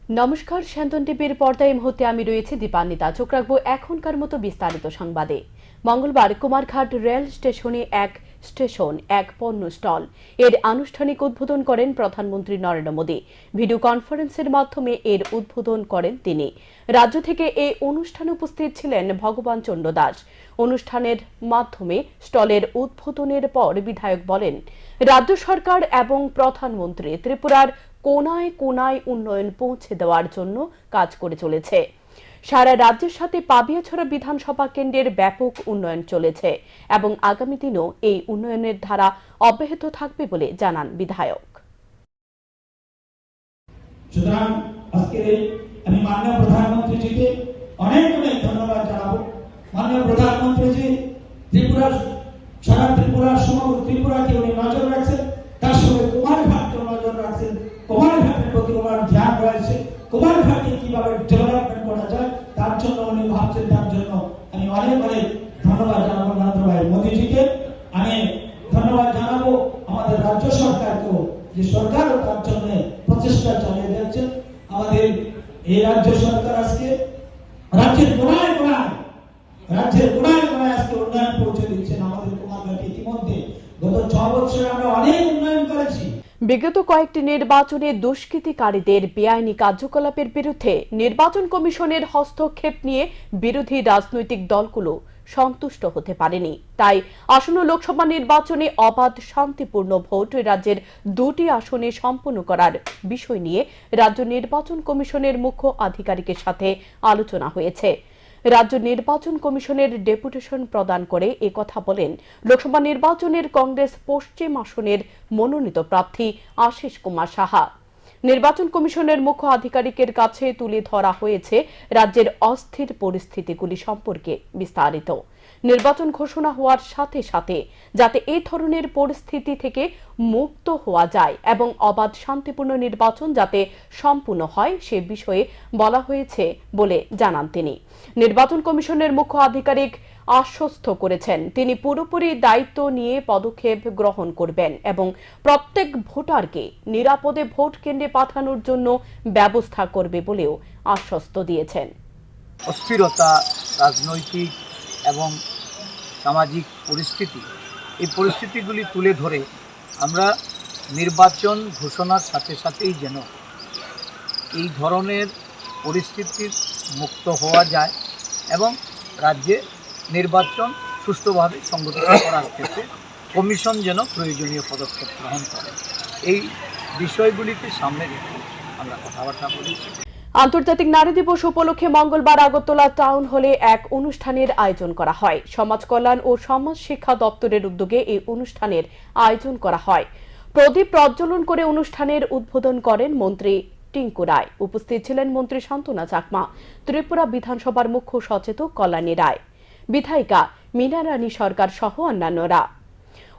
নমস্কার, শান্তন টিভির পর্দায় এই মুহূর্তে আমি রয়েছে দীপান্বিতা। চোখ রাখবো এখনকার মতো বিস্তারিত সংবাদে। মঙ্গলবার কুমারঘাট রেল স্টেশনে এক পণ্য স্টল এর আনুষ্ঠানিক উদ্বোধন করেন প্রধানমন্ত্রী নরেন্দ্র মোদী। ভিডিও কনফারেন্সের মাধ্যমে এর উদ্বোধন করেন তিনি। রাজ্য থেকে এই অনুষ্ঠানে উপস্থিত ছিলেন ভগবান চন্দ্র দাস। অনুষ্ঠানের মাধ্যমে স্টলের উদ্বোধনের পর বিধায়ক বলেন, রাজ্য সরকার এবং প্রধানমন্ত্রী ত্রিপুরার কোনায় কোনায় উন্নয়ন পৌঁছে দেওয়ার জন্য কাজ করে চলেছে। সারা রাজ্যের সাথে পাবিয়াছড়া বিধানসভা কেন্দ্রের ব্যাপক উন্নয়ন চলেছে এবং আগামী দিনেও এই উন্নয়নের ধারা অব্যাহত থাকবে বলে জানান বিধায়ক। সুতরাং আজকে আমি মাননীয় প্রধানমন্ত্রীজিকে অনেক অনেক ধন্যবাদ জানাবো। মাননীয় প্রধানমন্ত্রীজি সারা ত্রিপুরার সমগ্র ত্রিপুরাকে উনি নজর রাখছেন, তার সঙ্গে কুমারঘাটকে নজর রাখছেন। কুমারঘাটের প্রতি ওনার ধ্যান রয়েছে, কুমারঘাটকে কিভাবে ডেভেলপমেন্ট করা যায় তার জন্য উনি ভাবছেন। তার জন্য আমি অনেক অনেক ধন্যবাদ জানাবো নরেন্দ্র ভাই মোদীজিকে। আমি ধন্যবাদ জানাবো আমাদের রাজ্য সরকারকেও, যে সরকারও তার জন্য প্রচেষ্টা চালিয়ে যাচ্ছেন। আমাদের এই রাজ্য সরকার আজকে রাজ্যের কোনায় কোনায় আজকে উন্নয়ন পৌঁছে দিচ্ছেন। আমাদের কুমারঘাটে ইতিমধ্যে গত 6 বছরে আমরা অনেক উন্নয়ন করেছি। বিগত কয়েকটি নির্বাচনে দুষ্কৃতিকারীদের বেআইনি কার্যকলাপের বিরুদ্ধে নির্বাচন কমিশনের হস্তক্ষেপ নিয়ে বিরোধী রাজনৈতিক দলগুলো সন্তুষ্ট হতে পারেনি। তাই আসন্ন লোকসভা নির্বাচনে অবাধ শান্তিপূর্ণ ভোট রাজ্যের 2টি আসনে সম্পন্ন করার বিষয় নিয়ে রাজ্য নির্বাচন কমিশনের মুখ্য আধিকারিকের সাথে আলোচনা হয়েছে। রাজ্য নির্বাচন কমিশনের ডেপুটেশন প্রদান করে একথা বলেন লোকসভা নির্বাচনের কংগ্রেস পশ্চিম আসনের মনোনীত প্রার্থী আশিস কুমার সাহা। নির্বাচন কমিশনের মুখ্য আধিকারিকের কাছে তুলে ধরা হয়েছে রাজ্যের অস্থির পরিস্থিতিগুলি সম্পর্কে বিস্তারিত। নির্বাচন ঘোষণা হওয়ার সাথে সাথে যাতে এই ধরনের পরিস্থিতি থেকে মুক্ত হওয়া যায় এবং অবাধ শান্তিপূর্ণ নির্বাচন যাতে সম্পূর্ণ হয় সে বিষয়ে বলা হয়েছে বলে জানান তিনি। নির্বাচন কমিশনের মুখ্য আধিকারিক আশ্বস্ত করেছেন তিনি পুরোপুরি দায়িত্ব নিয়ে পদক্ষেপ গ্রহণ করবেন এবং প্রত্যেক ভোটারকে নিরাপদে ভোট কেন্দ্রে পাঠানোর জন্য ব্যবস্থা করবে বলেও আশ্বস্ত দিয়েছেন। অস্থিরতা, রাজনৈতিক এবং সামাজিক পরিস্থিতি, এই পরিস্থিতিগুলি তুলে ধরে আমরা নির্বাচন ঘোষণার সাথে সাথেই যেন এই ধরনের পরিস্থিতির মুক্ত হওয়া যায় এবং রাজ্যে নির্বাচন সুষ্ঠুভাবে সংগঠিত করার ক্ষেত্রে কমিশন যেন প্রয়োজনীয় পদক্ষেপ গ্রহণ করে, এই বিষয়গুলিকে সামনে রেখে আমরা কথাবার্তা বলেছি। আন্তর্জাতিক নারী দিবস উপলক্ষে মঙ্গলবার আগরতলা টাউন হলে এক অনুষ্ঠানের আয়োজন করা হয়। সমাজ কল্যাণ ও সমাজ শিক্ষা দপ্তরের উদ্যোগে এই অনুষ্ঠানের আয়োজন করা হয়। প্রদীপ প্রজ্বলন করে অনুষ্ঠানের উদ্বোধন করেন মন্ত্রী টিঙ্কু রায়। উপস্থিত ছিলেন মন্ত্রী শান্তনা চাকমা, ত্রিপুরা বিধানসভার মুখ্য সচেতক কল্যাণী রায়, বিধায়িকা মীনা রানী সরকার সহ অন্যান্যরা।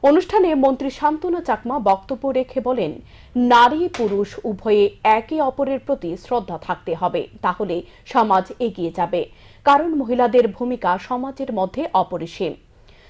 অনুষ্ঠানে মন্ত্রী শান্তনা চাকমা বক্তব্য রেখে বলেন, নারী পুরুষ উভয়ে একে অপরের প্রতি শ্রদ্ধা থাকতে হবে, তাহলে সমাজ এগিয়ে যাবে। কারণ মহিলাদের ভূমিকা সমাজের মধ্যে অপরিসীম।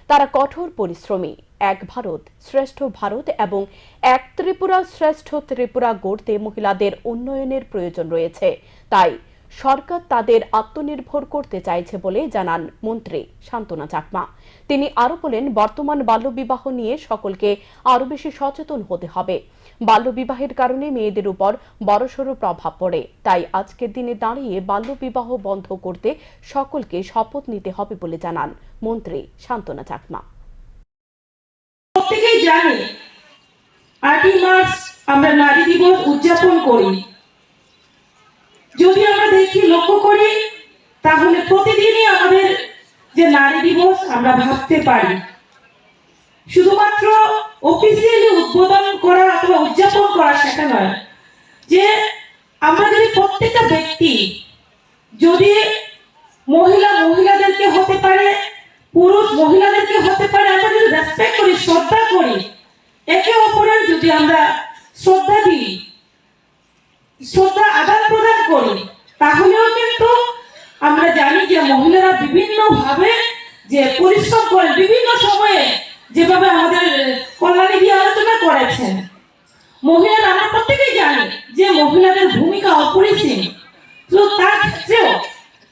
তারা কঠোর পরিশ্রমী। এক ভারত শ্রেষ্ঠ ভারত এবং এক ত্রিপুরা শ্রেষ্ঠ ত্রিপুরা গড়তে মহিলাদের উন্নয়নের প্রয়োজন রয়েছে। তাই সরকার তাদের আত্মনির্ভর করতে চাইছে বলে জানান মন্ত্রী শান্তনা চাকমা। তিনি আরো বলেন, বর্তমান বাল্যবিবাহ নিয়ে সকলকে আরো বেশি সচেতন হতে হবে। বাল্যবিবাহের কারণে মেয়েদের উপর বড়সড় প্রভাব পড়ে। তাই আজকের দিনে দাঁড়িয়ে বাল্যবিবাহ বন্ধ করতে সকলকে শপথ নিতে হবে বলে জানান মন্ত্রী শান্তনা চাকমা। প্রত্যেকেই জানি 8ই মার্চ আমরা নারী দিবস উদযাপন করি। যদি আমরা দেখি, লক্ষ্য করি, তাহলে প্রতিদিনই আমাদের যে নারী দিবস আমরা ভাবতে পারি। শুধুমাত্র অফিসিয়ালি উদ্বোধন করা অথবা উদযাপন করা সেটা নয়, যে আমরা যদি প্রত্যেকটা ব্যক্তি যদি মহিলাদেরকে হতে পারে, পুরুষ মহিলাদেরকে হতে পারে, আমরা যদি রেসপেক্ট করি, শ্রদ্ধা করি, একে অপরের যদি আমরা শ্রদ্ধা দিই, শ্রদ্ধা আদান প্রদান করি, তাহলেও কিন্তু আমরা জানি যে মহিলারা বিভিন্ন ভাবে যে পরিশ্রম করে বিভিন্ন সময়ে, যেভাবে আমাদের কল্যাণী দিয়ে আলোচনা করেছেন, মহিলারা আমরা প্রত্যেকেই জানি যে মহিলাদের ভূমিকা অপরিসীম। তো তার ক্ষেত্রেও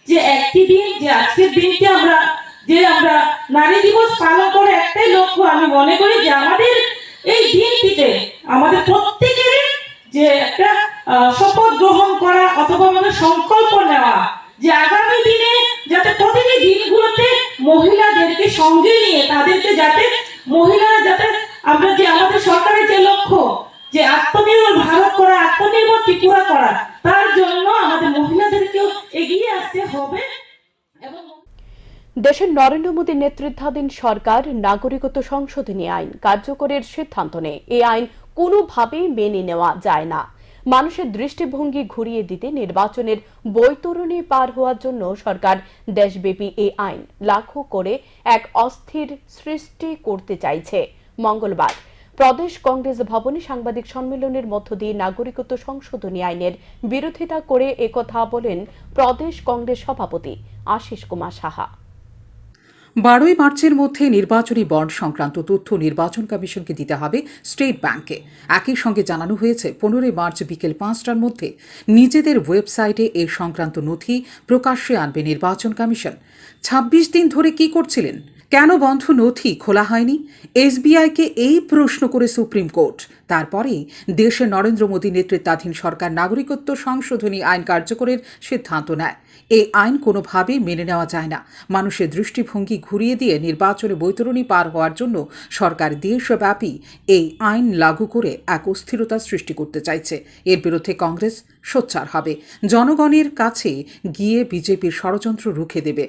যে একটি দিন, যে আজকের দিনটি আমরা নারী দিবস পালন করে একটাই লক্ষ্য, আমি মনে করি যে আমাদের এই দিনটিতে আমাদের প্রত্যেকের যে একটা শপথ গ্রহণ করা অথবা আমাদের সংকল্প নেওয়া যে আগামী দিনে যাতে প্রতিটি দিনগুলোতে মহিলাদেরকে সঙ্গে নিয়ে তাদেরকে যাতে মহিলারা যাতে আমরা যে আমাদের সরকারের যে লক্ষ্য যে আত্মনির্ভর ভারত করা, আত্মনির্ভর ত্রিপুরা করা, তার জন্য আমাদের মহিলাদেরকেও এগিয়ে আসতে হবে। এবং দেশের নরেন্দ্র মোদীর নেতৃত্বাধীন সরকার নাগরিকত্ব সংশোধনী আইন কার্যকরের সিদ্ধান্ত নেয়। এই আইন কোনোভাবেই মেনে নেওয়া যায় না। মানুষের দৃষ্টিভঙ্গি ঘুরিয়ে দিতে নির্বাচনের বৈতরণী পার হওয়ার জন্য সরকার দেশব্যাপী এই আইন লাগু করে এক অস্থির সৃষ্টি করতে চাইছে। মঙ্গলবার প্রদেশ কংগ্রেস ভবনে সাংবাদিক সম্মেলনের মধ্য দিয়ে নাগরিকত্ব সংশোধনী আইনের বিরোধিতা করে একথা বলেন প্রদেশ কংগ্রেস সভাপতি আশিস কুমার সাহা। 12 মার্চের মধ্যে নির্বাচনী বন্ড সংক্রান্ত তথ্য নির্বাচন কমিশনকে দিতে হবে স্টেট ব্যাংকে। একই সঙ্গে জানানো হয়েছে 15 মার্চ বিকেল 5টার মধ্যে নিজেদের ওয়েবসাইটে এ সংক্রান্ত নথি প্রকাশ্যে আনবে নির্বাচন কমিশন। 26 দিন ধরে কি করছিলেন? কেন বন্ধ নথি খোলা হয়নি? এসবিআইকে এই প্রশ্ন করে সুপ্রিম কোর্ট। তারপরেই দেশে নরেন্দ্র মোদী নেতৃত্বাধীন সরকার নাগরিকত্ব সংশোধনী আইন কার্যকরের সিদ্ধান্ত নেয়। এই আইন কোনোভাবেই মেনে নেওয়া যায় না। মানুষের দৃষ্টিভঙ্গি ঘুরিয়ে দিয়ে নির্বাচনে বৈতরণী পার হওয়ার জন্য সরকার দেশব্যাপী এই আইন লাগু করে এক অস্থিরতা সৃষ্টি করতে চাইছে। এর বিরুদ্ধে কংগ্রেস সোচ্চার হবে, জনগণের কাছে গিয়ে বিজেপির ষড়যন্ত্র রুখে দেবে।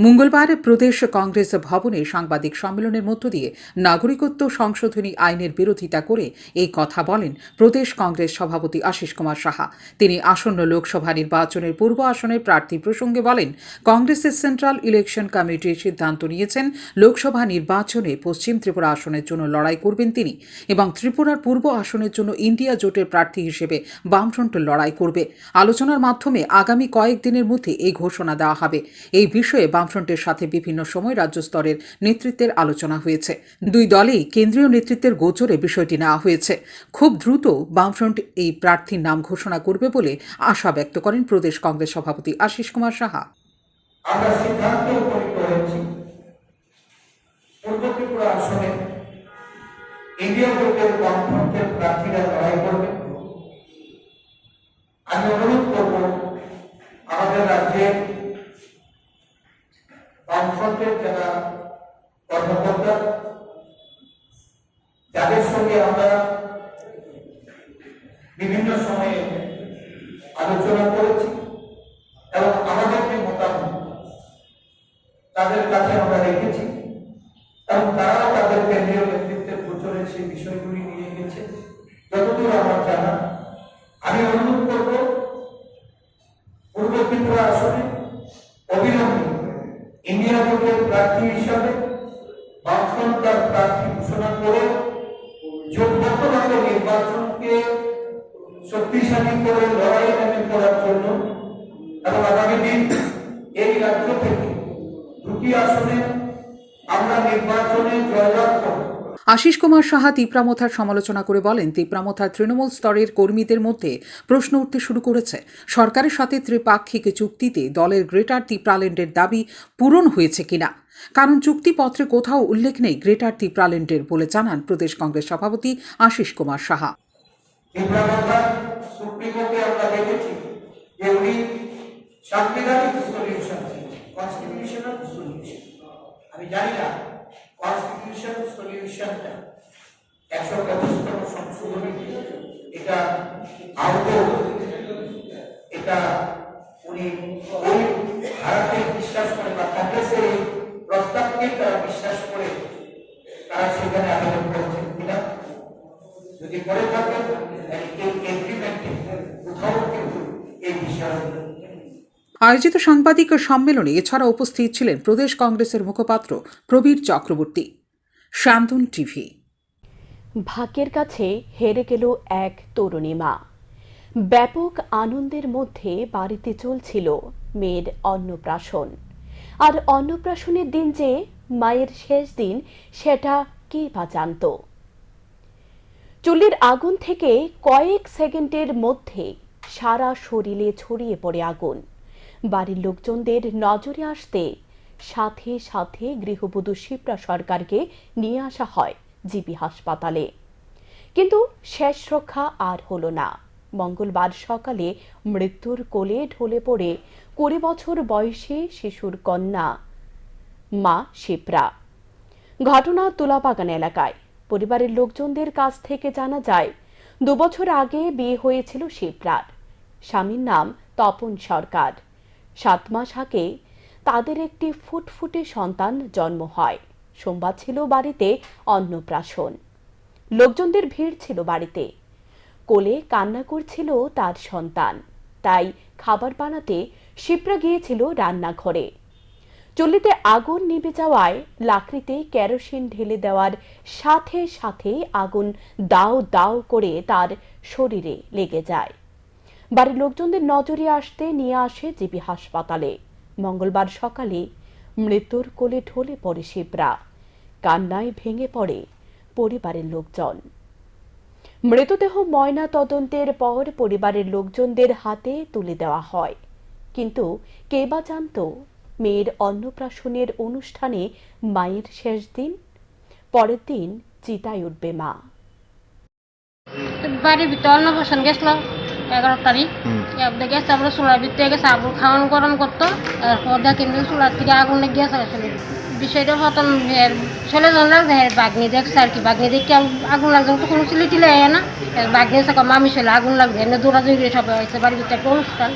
মঙ্গলবার প্রদেশ কংগ্রেস ভবনে সাংবাদিক সম্মেলনের মধ্য দিয়ে নাগরিকত্ব সংশোধনী আইনের বিরোধিতা করে এই কথা বলেন প্রদেশ কংগ্রেস সভাপতি আশিস কুমার সাহা। তিনি আসন্ন লোকসভা নির্বাচনের পূর্ব আসনের প্রার্থী প্রসঙ্গে বলেন, কংগ্রেসের সেন্ট্রাল ইলেকশন কমিটি সিদ্ধান্ত নিয়েছেন লোকসভা নির্বাচনে পশ্চিম ত্রিপুরা আসনের জন্য লড়াই করবেন তিনি, এবং ত্রিপুরার পূর্ব আসনের জন্য ইন্ডিয়া জোটের প্রার্থী হিসেবে বামফ্রন্ট লড়াই করবে। আলোচনার মাধ্যমে আগামী কয়েকদিনের মধ্যে এই ঘোষণা দেওয়া হবে। এই বিষয়ে বামফ্রন্টের সাথে বিভিন্ন সময় রাজ্য স্তরের নেতৃত্বের আলোচনা হয়েছে। দুই দলেই কেন্দ্রীয় নেতৃত্বের গোচরে বিষয়টি নেওয়া হয়েছে। খুব দ্রুত বামফ্রন্ট এই প্রার্থীর নাম ঘোষণা করবে বলে আশা ব্যক্ত করেন প্রদেশ কংগ্রেস সভাপতি আশিস কুমার সাহা। আমরা সিদ্ধান্ত উপনীত হয়েছি পূর্ব ত্রিপুরা আসনে ইন্ডিয়া জোটের বামফ্রন্টের প্রার্থীরা লড়াই করবে। আমি অনুরোধ করব আমাদের রাজ্যের বামফ্রন্টের যারা কর্মকর্তা, যাদের সঙ্গে আমরা বিভিন্ন সময়ে আলোচনা করেছি এবং আমাদের যে মতামত তাদের কাছে আমরা রেখেছি এবং তারাও তাদের কেন্দ্রীয় নেতৃত্বের গোচরে সেই বিষয়গুলি নিয়ে গেছে যতদূর আমার জানা। আমি অনুরোধ করব পূর্ব ত্রিপুরা আসনে অবিলম্বে ইন্ডিয়া জোটের প্রার্থী হিসাবে বামফ্রন্ট তার প্রার্থী ঘোষণা করে জোটবদ্ধভাবে নির্বাচনকে শক্তিশালী করে লড়াইয়ে নেমে পড়ার জন্য এবং আগামী দিন এই রাজ্য থেকে দুটি আসনে আমরা নির্বাচনে জয়লাভ করব। আশিস কুমার সাহা তিপ্রামথার সমালোচনা করে বলেন, তিপ্রামথার তৃণমূল স্তরের কর্মীদের মধ্যে প্রশ্ন উঠতে শুরু করেছে, সরকারের সাথে ত্রিপাক্ষিক চুক্তিতে দলের গ্রেটার তিপ্রাল্যান্ডের দাবি পূরণ হয়েছে কিনা। কারণ চুক্তিপত্রে কোথাও উল্লেখ নেই গ্রেটার তিপ্রাল্যান্ডের বলে জানান প্রদেশ কংগ্রেস সভাপতি আশিস কুমার সাহা। সাংবিধানিক সলিউশন, কনস্টিটিউশনাল সলিউশন, আমি জানি না কনস্টিটিউশন সলিউশনটা 125তম সংশোধনী এটা আদৌ এটা উনি ওই ধারাকে বিশ্বাস করে বা কংগ্রেসের এই প্রস্তাবকে তারা বিশ্বাস করে তারা সেখানে আবেদন করেছেন কিনা। যদি করে থাকে এই এগ্রিমেন্টে কোথাও কিন্তু এই বিষয়ে আয়োজিত সাংবাদিক সম্মেলনে এছাড়া উপস্থিত ছিলেন প্রদেশ কংগ্রেসের মুখপাত্র প্রবীর চক্রবর্তী। শান্তন টিভি। ভাগ্যের কাছে হেরে গেল এক তরুণী মা। ব্যাপক আনন্দের মধ্যে বাড়িতে চলছিল মেয়ের অন্নপ্রাশন। আর অন্নপ্রাশনের দিন যে মায়ের শেষ দিন, সেটা কে বা জানত। চুল্লির আগুন থেকে কয়েক সেকেন্ডের মধ্যে সারা শরীরে ছড়িয়ে পড়ে আগুন। বাড়ির লোকজনদের নজরে আসতে সাথে সাথে গৃহবধূ শিপ্রা সরকারকে নিয়ে আসা হয় জিবি হাসপাতালে, কিন্তু শেষ রক্ষা আর হলো না। মঙ্গলবার সকালে মৃত্যুর কোলে ঢলে পড়ে 20 বছর বয়সী শিশুর কন্যা মা শিপ্রা। ঘটনা তুলাবাগান এলাকায়। পরিবারের লোকজনদের কাছ থেকে জানা যায় 2 বছর আগে বিয়ে হয়েছিল শিপ্রার। স্বামীর নাম তপন সরকার। 7 মাস আগে তাদের একটি ফুটফুটে সন্তান জন্ম হয়। সোমবার ছিল বাড়িতে অন্নপ্রাশন। লোকজনদের ভিড় ছিল বাড়িতে। কোলে কান্না করছিল তার সন্তান, তাই খাবার বানাতে শিপ্রা গিয়েছিল রান্নাঘরে। চুল্লিতে আগুন নিভে যাওয়ায় লাকড়িতে কেরোসিন ঢেলে দেওয়ার সাথে সাথে আগুন দাও দাও করে তার শরীরে লেগে যায়। বাড়ির লোকজনদের নজরে আসতে নিয়ে আসে জিবি হাসপাতালে। মঙ্গলবার সকালে মৃত্যুর কোলে ঢলে পড়ে শিপ্রা। কান্নায় ভেঙে পড়ে পরিবারের লোকজন। মৃতদেহ ময়না তদন্তের পর পরিবারের লোকজনদের হাতে তুলে দেওয়া হয়, কিন্তু কে বা জানত মেয়ের অন্নপ্রাশনের অনুষ্ঠানে মায়ের শেষ দিন? পরের দিন চিতায় উঠবে মা। বাড়ির ভিতরে অন্নপ্রাশন গেছিলাম 11 তারিখ। গেছে আমরা চুলার ভিতরে গেছে আগুন খাওয়ান গরম করতো। এরপর দেখেন চুলার থেকে আগুন লেগে গেছে আসলে বিষয়টা প্রথম ছেলে লাগছে বাগনি দেখছে আর কি। বাগনি দেখে আগুন লাগছে তো কোনো চিলি টিলে না। বাগনি এসে মামি ছেলে আগুন লাগছে এমনি দৌড়াদৌড়ি সবাই হয়েছে বাড়ির ভিতরে একটা অনুষ্ঠান।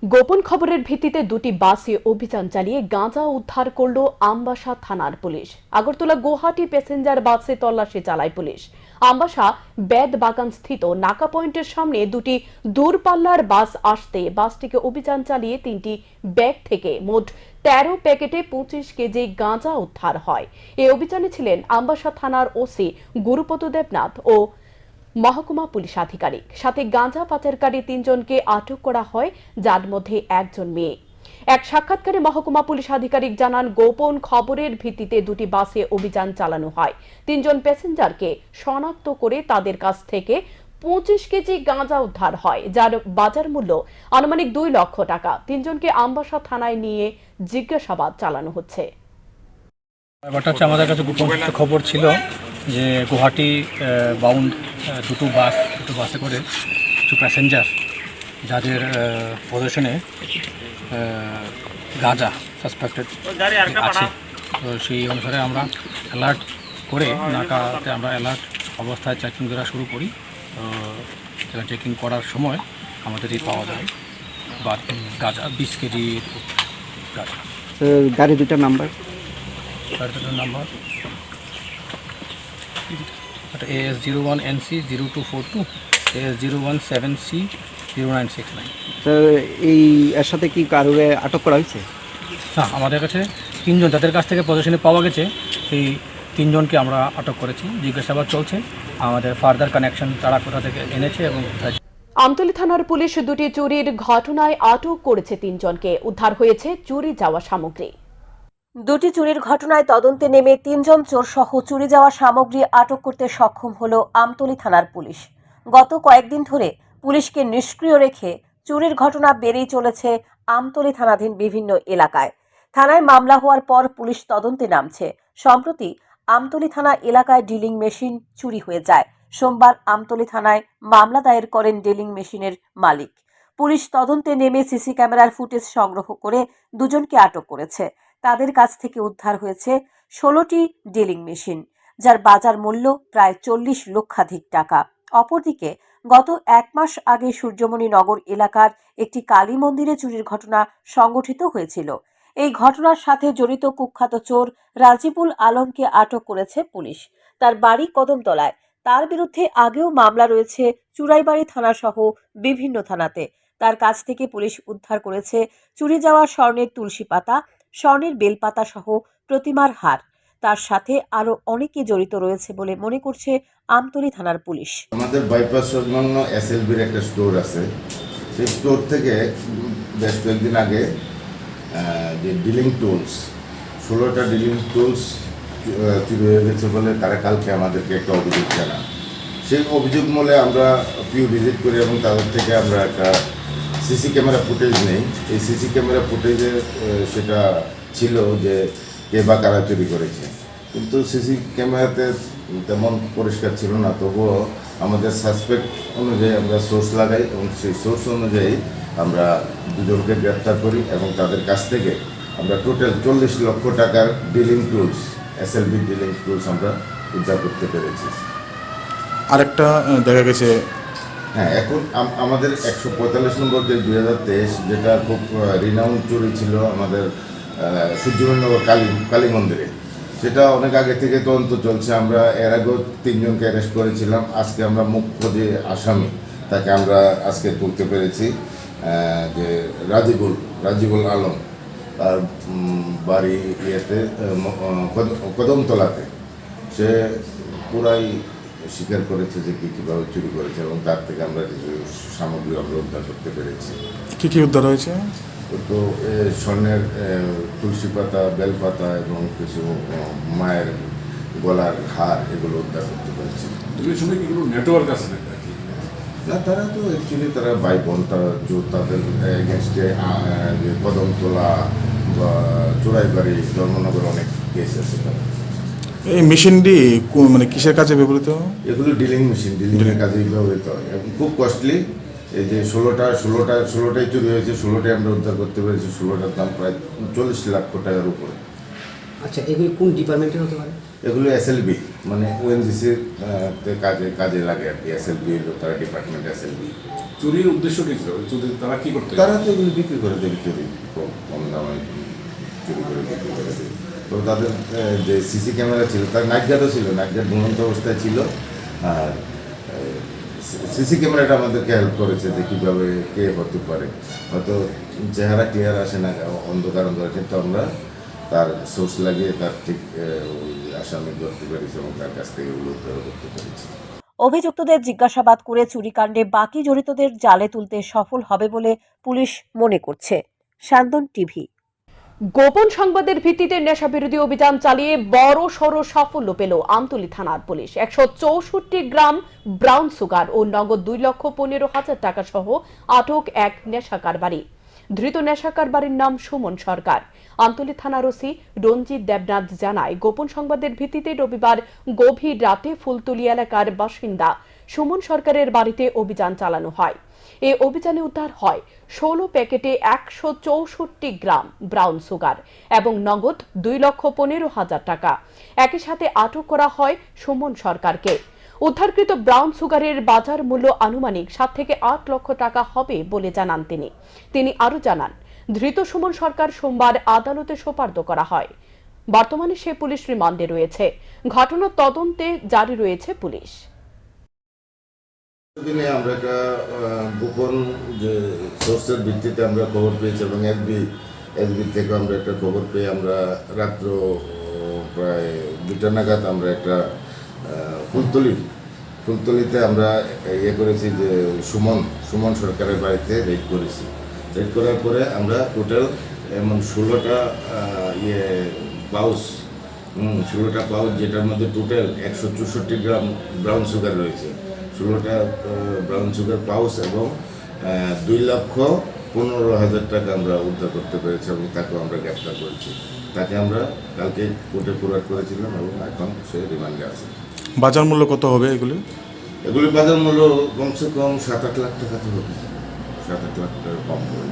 গোপন খবরের ভিত্তিতে 2টি বাসে অভিযান চালিয়ে গাঁজা উদ্ধার করল আমবাসা থানার পুলিশ। আগরতলা গুয়াহাটি প্যাসেঞ্জার বাসে তল্লাশি চালায় পুলিশ। আমবাসা বেদ বাগান স্থিত নাকা পয়েন্টের সামনে 2টি দূরপাল্লার বাস আসতে বাসটিকে অভিযান চালিয়ে 3টি ব্যাগ থেকে মোট 13 প্যাকেটে 25 কেজি গাঁজা উদ্ধার হয়। এই অভিযানে ছিলেন আমবাসা থানার ওসি গুরুপদ দেবনাথ ও মহকুমা পুলিশ আধিকারিক। সাথে গাঁজা পাচারকারী 3 জনকে আটক করা হয়, যার মধ্যে একজন মেয়ে। এক সাক্ষাৎকারে মহকুমা পুলিশ আধিকারিক জানান, গোপন খবরের ভিত্তিতে 2টি বাসে অভিযান চালানো হয়। 3 জন প্যাসেঞ্জারকে শনাক্ত করে তাদের কাছ থেকে 25 কেজি গাঁজা উদ্ধার হয়, যার বাজার মূল্য আনুমানিক 2 লক্ষ টাকা। 3 জনকে আমবাসা থানায় নিয়ে জিজ্ঞাসাবাদ চালানো হচ্ছে। ব্যাপারটা হচ্ছে আমাদের কাছে গোপন খবর ছিল যে গুয়াহাটি বাউন্ড দুটো বাসে করে কিছু প্যাসেঞ্জার যাদের পজিশনে গাঁজা সাসপেক্টেড আছে, তো সেই অনুসারে আমরা অ্যালার্ট করে নাকাতে আমরা অ্যালার্ট অবস্থায় চেকিং করা শুরু করি। তো চেকিং করার সময় আমাদেরই পাওয়া যায় বা গাঁজা 20 কেজির গাঁজা। গাড়ি দুটার নাম্বার নাম্বার AS01NC 0242, AS017C 0969। এই এর সাথে কি কারোরে আটক করা হয়েছে? হ্যাঁ, আমাদের কাছে 3 জন যাদের কাছ থেকে পজিশনে পাওয়া গেছে, সেই 3 জনকে আমরা আটক করেছি। জিজ্ঞাসাবাদ চলছে আমাদের ফার্দার কানেকশন তারা কোথা থেকে এনেছে এবং আমতলী থানার পুলিশ 2টি চুরির ঘটনায় আটক করেছে 3 জনকে। উদ্ধার হয়েছে চুরি যাওয়া সামগ্রী। 2টি চুরির ঘটনায় তদন্তে নেমে 3 জন চোর সহ চুরি যাওয়া সামগ্রী আটক করতে সক্ষম হল আমতলী থানার পুলিশ। গত কয়েকদিন ধরে পুলিশকে নিষ্ক্রিয় রেখে চুরির ঘটনা বেড়েই চলেছে আমতলী থানাধীন বিভিন্ন এলাকায়। থানায় মামলা হওয়ার পর পুলিশ তদন্তে নামছে। সম্প্রতি আমতলী থানা এলাকায় ড্রিলিং মেশিন চুরি হয়ে যায়। সোমবার আমতলী থানায় মামলা দায়ের করেন ড্রিলিং মেশিনের মালিক। পুলিশ তদন্তে নেমে সিসি ক্যামেরার ফুটেজ সংগ্রহ করে 2 জনকে আটক করেছে। তাদের কাছ থেকে উদ্ধার হয়েছে 16টি ড্রিলিং মেশিন, যার বাজার মূল্য প্রায় 40 লক্ষাধিক টাকা। অপরদিকে গত 1 মাস আগে সূর্যমণি নগর এলাকার একটি কালী মন্দিরে চুরির ঘটনা সংঘটিত হয়েছিল। এই ঘটনার সাথে জড়িত কুখ্যাত চোর রাজিবুল আলমকে আটক করেছে পুলিশ। তার বাড়ি কদমতলায়। তার বিরুদ্ধে আগেও মামলা রয়েছে চুরাইবাড়ি থানা সহ বিভিন্ন থানাতে। তার কাছ থেকে পুলিশ উদ্ধার করেছে চুরি যাওয়া স্বর্ণের তুলসী পাতা, স্বর্ণের বেলপাতা সহ প্রতিমার হার। তার সাথে আরো অনেকে জড়িত রয়েছে বলে মনে করছে আমতলী থানার পুলিশ। আমাদের বাইপাস সংলগ্ন SLB'র একটা স্টোর আছে। সেই স্টোর থেকে বেশ কয়েকদিন আগে যে ডিলিং টুলস 16টা ডিলিং টুলস চুরি হয়ে গেছে বলে তারা কালকে আমাদেরকে একটা অভিযোগ জানান। সেই অভিযোগ মূলে আমরা পিউ ভিজিট করি এবং তাদের থেকে আমরা একটা সিসি ক্যামেরা ফুটেজ নেই। এই সিসি ক্যামেরা ফুটেজে সেটা ছিল যে কে বা কারা চুরি করেছে, কিন্তু সিসি ক্যামেরাতে তেমন পরিষ্কার ছিল না। তবুও আমাদের সাসপেক্ট অনুযায়ী আমরা সোর্স লাগাই এবং সেই সোর্স অনুযায়ী আমরা দুজনকে গ্রেপ্তার করি এবং তাদের কাছ থেকে আমরা টোটাল 40 লক্ষ টাকার dealing tools, SLB dealing tools আমরা উদ্ধার করতে পেরেছি। আরেকটা দেখা গেছে, হ্যাঁ, এখন আমাদের 145 নম্বর যে 2023 যেটা খুব রিনাউন্ড চুরি ছিল আমাদের সূর্যমন্দির কালী মন্দিরে, সেটা অনেক আগে থেকে তদন্ত চলছে। আমরা এর আগেও 3 জনকে অ্যারেস্ট করেছিলাম। আজকে আমরা মুখ্য যে আসামি তাকে আমরা আজকে তুলতে পেরেছি, যে রাজিবুল আলম, তার বাড়ি ইয়েতে কদমতলাতে। সে পুরাই স্বীকার করেছে যে কীভাবে চুরি করেছে এবং তার থেকে আমরা কিছু সামগ্রী আমরা উদ্ধার করতে পেরেছি। কী উদ্ধার হয়েছে? তো স্বর্ণের তুলসী পাতা, বেলপাতা এবং কিছু মায়ের গলার হার, এগুলো উদ্ধার করতে পেরেছি। নেটওয়ার্ক আছে না, তারা তো অ্যাকচুয়ালি তারা ভাই বোন, তাদের এগেনস্টে কদমতলা বা চোরাইবাড়ি, ধর্মনগর অনেক কেস আছে। এই মেশিনটি মানে কিসের কাজে ব্যবহৃত? এগুলো ডিলিং মেশিন, ডিলিংয়ের কাজেই ব্যবহৃত হয় এবং খুব কস্টলি। এই যে 16টাই চুরি হয়েছে, 16টাই আমরা উদ্ধার করতে পেরেছি। 16টার দাম প্রায় 40 লক্ষ টাকার উপরে। আচ্ছা, এগুলি কোন ডিপার্টমেন্টের হতে পারে? এগুলো SLB মানে ONGCর কাজে লাগে আর কি। SLB হলো তার ডিপার্টমেন্ট। SLB চুরির উদ্দেশ্য কি ছিল? তারা কি করতে? তারা তো এগুলো বিক্রি করে দেবে, চুরি কম দামে চুরি করে বিক্রি করে দেবে। তো তাদের যে সিসি ক্যামেরা ছিল, তার নাইট গার্ডও ছিল, নাইট গার্ড ঘুমন্ত অবস্থায় ছিল। আর সিসি ক্যামেরাটা আমাদেরকে হেল্প করেছে যে কীভাবে কে হতে পারে। হয়তো চেহারা ক্লিয়ার আসে না, অন্ধকার, কিন্তু আমরা তার সোর্স লাগিয়ে তার ঠিক ওই আসামি ধরতে পেরেছি এবং তার কাছ থেকে এগুলো উদ্ধার করতে পেরেছি। অভিযুক্তদের জিজ্ঞাসাবাদ করে চুরিকাণ্ডে বাকি জড়িতদের জালে তুলতে সফল হবে বলে পুলিশ মনে করছে। শান্তন টিভি। গোপন সংবাদের ভিত্তিতে নেশা বিরোধী অভিযান চালিয়ে বড় সড় সাফল্য পেল আমতলী থানার পুলিশ। 164 গ্রাম ব্রাউন সুগার ও নগদ 2,15,000 টাকা সহ আটক এক নেশা কারবারি। ধৃত নেশা কারবারির নাম সুমন সরকার। আমতলী থানার ওসি রঞ্জিত দেবনাথ জানায়, গোপন সংবাদের ভিত্তিতে রবিবার গভীর রাতে ফুলতলী এলাকার বাসিন্দা সুমন সরকারের বাড়িতে অভিযান চালানো হয়। এই অভিযানে উদ্ধার হয় 16 প্যাকেটে 164 গ্রাম ব্রাউন সুগার এবং নগদ 2,15,000 টাকা। একই সাথে আটক করা হয় সুমন সরকারকে। উদ্ধারকৃত ব্রাউন সুগারের বাজার মূল্য আনুমানিক 7 থেকে 8 লক্ষ টাকা হবে বলে জানান তিনি আরো জানান, ধৃত সুমন সরকার সোমবার আদালতে সোপর্দ করা হয়। বর্তমানে সে পুলিশ রিমান্ডে রয়েছে। ঘটনার তদন্তে জারি রয়েছে পুলিশ। দিনে আমরা একটা গোপন যে সোর্সের ভিত্তিতে আমরা খবর পেয়েছি এবং এসবি থেকে আমরা একটা খবর পেয়ে আমরা রাত্র প্রায় 2টা নাগাদ আমরা একটা ফুলতলিতে আমরা করেছি যে সুমন সরকারের বাড়িতে রেড করেছি। রেড করার পরে আমরা টোটাল এমন 16টা পাউচ, 16টা পাউচ, যেটার মধ্যে টোটাল 164 গ্রাম ব্রাউন সুগার রয়েছে। 16টা ব্রাউন সুগার পাউচ এবং 2,15,000 টাকা আমরা উদ্ধার করতে পেরেছি এবং তাকেও আমরা গ্রেপ্তার করেছি। তাকে আমরা কালকে কোর্টে ফরওয়ার্ড করেছিলাম এবং এখন সে রিমান্ডে আছে। বাজার মূল্য কত হবে এগুলি? বাজার মূল্য কমসে কম 7-8 লাখ টাকা তো হবে, 7-8 লাখ টাকা কম হবে।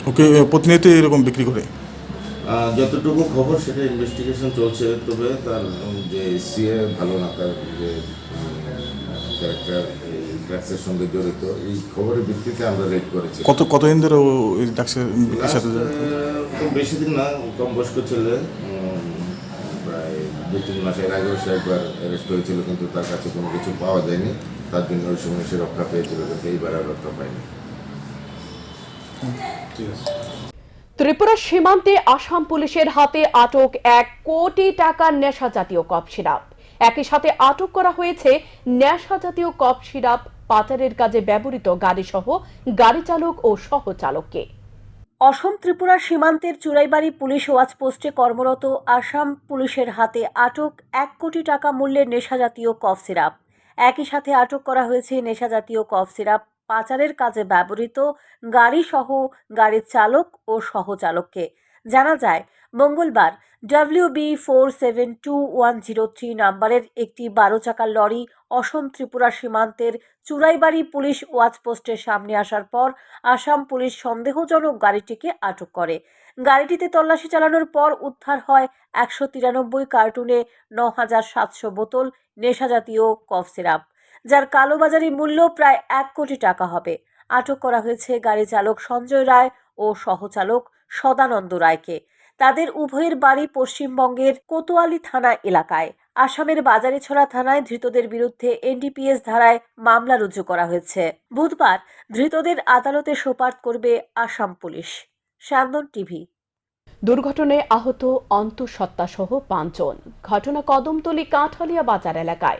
ওকে, প্রতিনিয়ত এরকম বিক্রি করে? যতটুকু খবর সেটা ইনভেস্টিগেশন চলছে। তবে তার যে সিএ ভালো না, তার যে ক্যারেক্টার ড্রাগসের সঙ্গে জড়িত, এই খবরের ভিত্তিতে আমরা রেড করেছি। কতদিন ধরে এই ড্রাগসের সাথে? বেশি দিন না, কম বয়স্ক ছেলে, প্রায় 2-3 মাসের আগেও সে একবার অ্যারেস্ট হয়েছিল, কিন্তু তার কাছে কোনো কিছু পাওয়া যায়নি। তার জন্য ওই সময় সে রক্ষা পেয়েছিল, কিন্তু এইবার আর রক্ষা পায়নি। ত্রিপুরা সীমান্তে আসাম পুলিশের হাতে আটক 1 কোটি টাকার নেশা জাতীয় কফ সিরাপ। একই সাথে আটক করা হয়েছে নেশা জাতীয় কফ সিরাপ পাচারের কাজে ব্যবহৃত গাড়ি সহ গাড়ি চালক ও সহচালককে। অসম ত্রিপুরা সীমান্তের চুরাইবাড়ি পুলিশ ওয়াচ পোস্টে কর্মরত আসাম পুলিশের হাতে আটক 1 কোটি টাকা মূল্যের নেশাজাতীয় কফ সিরাপ। একই সাথে আটক করা হয়েছে নেশাজাতীয় কফ সিরাপ পাচারের কাজে ব্যবহৃত গাড়ি সহ গাড়ির চালক ও সহচালককে। জানা যায়, মঙ্গলবার WB472103 নম্বরের একটি 12 চাকার লরি অসম ত্রিপুরা সীমান্তের চুরাইবাড়ি পুলিশ ওয়াচপোস্টের সামনে আসার পর আসাম পুলিশ সন্দেহজনক গাড়িটিকে আটক করে। গাড়িটিতে তল্লাশি চালানোর পর উদ্ধার হয় 193 কার্টুনে 9,700 বোতল নেশাজাতীয় কফ সিরাপ, যার কালোবাজারি মূল্য প্রায় 1 কোটি টাকা হবে। আটক করা হয়েছে গাড়ি চালক সঞ্জয় রায় ও সহচালক সদানন্দ রায়কে। তাদের উভয়ের বাড়ি পশ্চিমবঙ্গের কোতোয়ালি থানা এলাকায়। আসামের বাজারিছড়া থানায় ধৃতদের বিরুদ্ধে NDPS ধারায় মামলা রুজু করা হয়েছে। বুধবার ধৃতদের আদালতে সোপর্দ করবে আসাম পুলিশ। স্যান্দন টিভি। দুর্ঘটনায় আহত অন্তঃসত্ত্বা সহ 5 জন। ঘটনা কদমতলী কাঁঠালিয়া বাজার এলাকায়।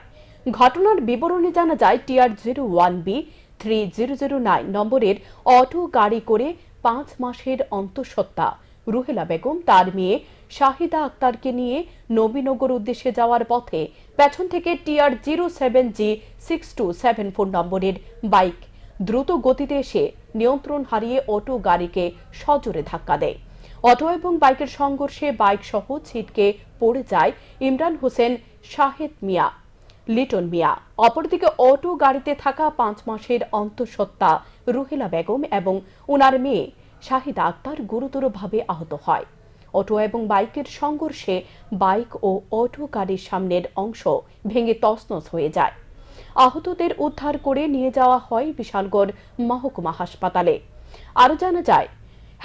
ঘটনার বিবরণে জানা যায়, TR01B 3009 নম্বরের অটো গাড়ি করে 5 মাসের অন্তঃসত্ত্বা রুহেলা বেগম তার মেয়ে শাহিদা আক্তারকে নিয়ে নবীনগর উদ্দেশ্যে যাওয়ার পথে পেছন থেকে TR07G 6274 নম্বরের বাইক দ্রুত গতিতে এসে নিয়ন্ত্রণ হারিয়ে অটো গাড়িকে সজোরে ধাক্কা দেয়। অটো এবং বাইকের সংঘর্ষে বাইক সহ ছিটকে পড়ে যায় ইমরান হোসেন, শাহেদ মিয়া, লিটন মিয়া। অপরদিকে অটো গাড়িতে থাকা 5 মাসের অন্তঃসত্ত্বা রুহেলা বেগম এবং ওনার মেয়ে শাহিদা আক্তার গুরুতরভাবে আহত হয়। অটো এবং বাইকের সংঘর্ষে বাইক ও অটো গাড়ির সামনের অংশ ভেঙে তছনছ হয়ে যায়। আহতদের উদ্ধার করে নিয়ে যাওয়া হয় বিশালগড় মহকুমা হাসপাতালে। আরও জানা যায়,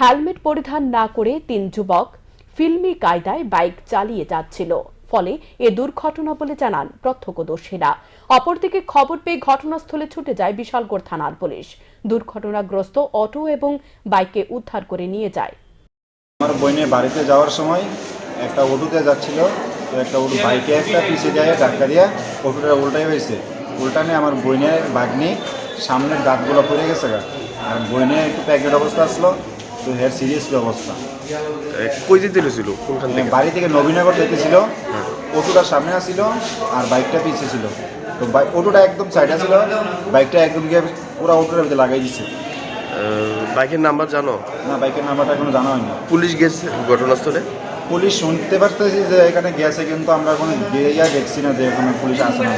হেলমেট পরিধান না করে 3 যুবক ফিল্মি কায়দায় বাইক চালিয়ে যাচ্ছিল, ফলে এ দুর্ঘটনা বলে জানান প্রত্যক্ষদর্শীরা। অপরদিকে খবর পেয়ে ঘটনাস্থলে ছুটে যায় বিশালগড় থানার পুলিশ। দুর্ঘটনাগ্রস্ত অটো এবং বাইককে উদ্ধার করে নিয়ে যায়। আমার বোনের বাড়িতে যাওয়ার সময় একটা অটোতে যাচ্ছিল, তো একটা অটো বাইকে একটা পিছিয়ে যায় ধাক্কা দিয়ে অটোটা উল্টাই হয়েছে। উল্টানে আমার বোনের বাগনি সামনের দাঁতগুলো পড়ে গেছে, আর বোনের একটু প্যাকেট অবস্থা আসলো, তো হের সিরিয়াস অবস্থা। কই যেতে ছিল? কোনখান থেকে? বাড়ি থেকে নবীনগর যেতেছিল, অটোটা সামনে আসছিল আর বাইকটা পিছিয়ে ছিল। তো অটোটা একদম সাইডে ছিল, বাইকটা একদম গিয়ে পুরো অটোটার ভিতরে লাগাই দিচ্ছে। বাইকের নাম্বার জানো? না, বাইকের নাম্বারটা এখনো জানা হয়নি। পুলিশ গেছে ঘটনাস্থলে? পুলিশ শুনতে পারতেছি যে এখানে গেছে, কিন্তু আমরা কোনো গিয়ে দেখছি না যে এখানে পুলিশ আসে না।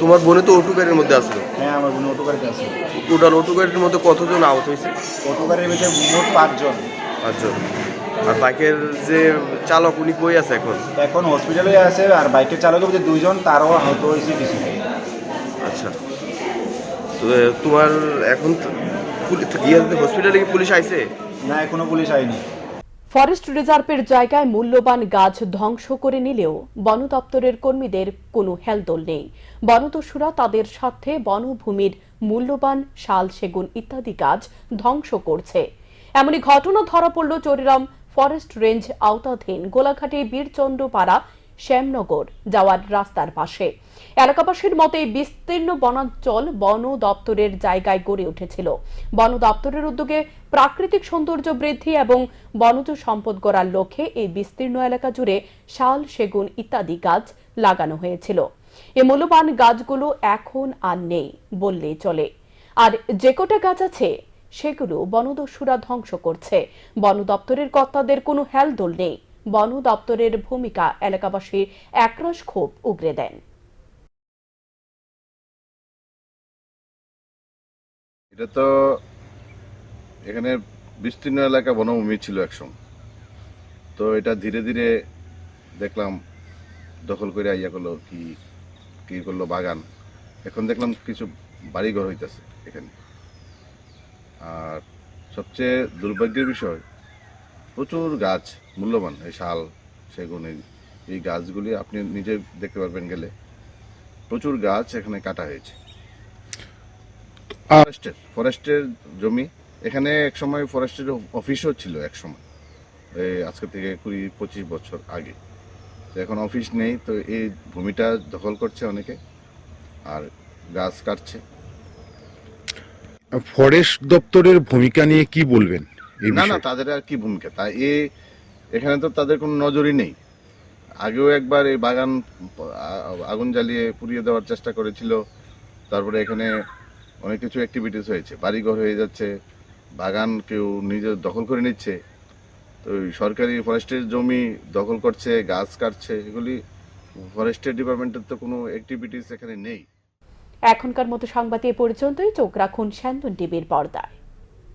তোমার বোনে তো অটো গাড়ির মধ্যে আসলো? হ্যাঁ, আমার বোন অটো গাড়িতে আছে। টোটাল অটো গাড়ির মধ্যে কতজন আহত হয়েছে? অটো গাড়ির ভিতরে মোট 5 জন। 5 জন। আর বাইকের যে চালক উনি কই আছে এখন? এখন হসপিটালে আছে। আর বাইকের চালকের ভিতরে 2 জন, তারও আহত হয়েছে কিছু। আচ্ছা, তো তোমার এখন হসপিটালে কি পুলিশ আইছে? না, এখনো পুলিশ আইনি। ফরেস্ট রিজার্ভের জায়গায় মূল্যবান গাছ ধ্বংস করে নিলেও বন দপ্তরের কর্মীদের কোনো হেলদোল নেই। বনদস্যুরা তাদের স্বার্থে বনভূমির মূল্যবান শাল, সেগুন ইত্যাদি গাছ ধ্বংস করছে। এমনই ঘটনা ধরা পড়ল চরিরাম ফরেস্ট রেঞ্জ আওতাধীন গোলাঘাটে বীরচন্দ্রপাড়া শ্যামনগর যাওয়ার রাস্তার পাশে। এলাকাবাসীর মতে বিস্তীর্ণ বনাঞ্চল বন দপ্তরের জায়গায় গড়ে উঠেছিল। বন দপ্তরের উদ্যোগে প্রাকৃতিক সৌন্দর্য বৃদ্ধি এবং বনজ সম্পদ গড়ার লক্ষ্যে এই বিস্তীর্ণ এলাকা জুড়ে শাল, সেগুন ইত্যাদি গাছ লাগানো হয়েছিল। এই মূল্যবান গাছগুলো এখন আর নেই বললেই চলে। আর যে কটা গাছ আছে সেগুলো বনদস্যুরা ধ্বংস করছে। বন দপ্তরের কর্তাদের কোনো হেলদোল নেই। বন দপ্তরের ভূমিকা এলাকাবাসীর একরাশ ক্ষোভ উগরে দেন। এটা তো এখানে বিস্তীর্ণ এলাকা বনভূমি ছিল একসময়, তো এটা ধীরে ধীরে দেখলাম দখল করে আইয়া করলো কি করলো বাগান। এখন দেখলাম কিছু বাড়িঘর হইতেছে এখানে। আর সবচেয়ে দুর্ভাগ্যের বিষয়, প্রচুর গাছ মূল্যবান, এই শাল, সেগুন, এই গাছগুলি আপনি নিজে দেখতে পারবেন গেলে, প্রচুর গাছ এখানে কাটা হয়েছে। ফরেস্টের জমি এখানে একসময় ফরেস্টের অফিসও ছিল একসময়, আজকে থেকে 20-25 বছর আগে। তো এখন অফিস নেই, তো এই ভূমিটা দখল করছে অনেকে আর গাছ কাটছে। ফরেস্ট দপ্তরের ভূমিকা নিয়ে কি বলবেন? না, তাদের আর কি ভূমিকা, এখানে তো তাদের কোনো নজরই নেই। আগেও একবার এই বাগান আগুন জ্বালিয়ে পুড়িয়ে দেওয়ার চেষ্টা করেছিল। তারপরে এখানে অনেক কিছু অ্যাক্টিভিটিস হয়েছে, বাড়িঘর হয়ে যাচ্ছে, বাগান কেউ নিজে দখল করে নিচ্ছে, তো সরকারি ফরেস্টের জমি দখল করছে, গাছ কাটছে, এগুলি ফরেস্টের ডিপার্টমেন্টের তো কোনো অ্যাক্টিভিটিস এখানে নেই। এখনকার মতো সংবাদ এ পর্যন্তই। চোখ রাখুন স্যান্দন টিভির পর্দায়।